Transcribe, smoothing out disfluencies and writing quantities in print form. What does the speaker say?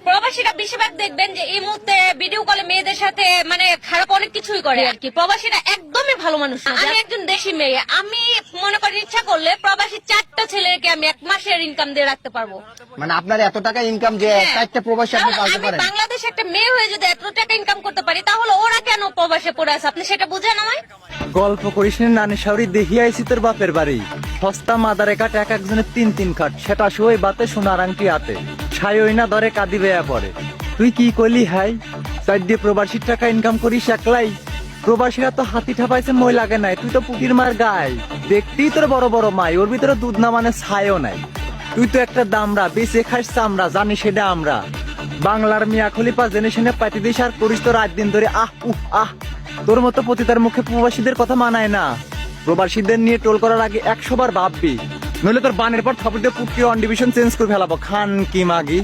প্রবাসীরা বেশিরভাগ দেখবেন যে এই মুহূর্তে ভিডিও কলে মেয়েদের সাথে মানে খারাপ অনেক কিছুই করে আর কি। প্রবাসীরা একদমই ভালো মানুষ না। আমি একজন দেশি মেয়ে, আমি মনে করি ইচ্ছা করলে প্রবাসী 4টা ছেলেকে আমি 1 মাসের ইনকাম দিয়ে রাখতে পারবো। মানে আপনার এত টাকা ইনকাম যে 4টা প্রবাসী আপনি পালতে আমি পারেন? বাংলাদেশে একটা মেয়ে হয়ে যদি এত টাকা ইনকাম করতে পারি, তাহলে ওরা কেন প্রবাসে পড়ে আছে? আপনি সেটা বুঝেন আমায়? গল্প করিস না নানি শাওরি, দেখি আইছি তোর বাপের বাড়ি। সস্তা মাদারে কাট এক একজনের 3 খাট, সেটা শুয়ে বাতে সোনার আংটি হাতে, ছাই ওই না ধরে কাঁদি বেয়া পড়ে। তুই কি কইলি হাই? 4 দিয়ে প্রবাসীর টাকা ইনকাম করিস একলাই? প্রবাসীরা তো হাতি ঠাপাইছে মই লাগে নাই, তুই তো পুটির মার গায়। দেখতেই তোর বড় বড় মাই, ওর ভিতরে দুধ না মানে ছাইও নাই। তুই তো একটা দামড়া, বেঁচে খাস চামড়া, জানি সেটা আমরা। বাংলার মিয়া খলিফা জেনারেশনে পাইতে দিস আর করিস তো রাত দিন ধরে আহ উহ আহ। তোর মতো পতিতার মুখে প্রবাসীদের কথা মানায় না। প্রবাসীদের নিয়ে টোল করার আগে 100 বার ভাববি, নইলে তোর বানের পর থাপড় দিয়ে পুটকি অন ডিভিশন চেঞ্জ করে ফেলাবো। খান কি মাগি।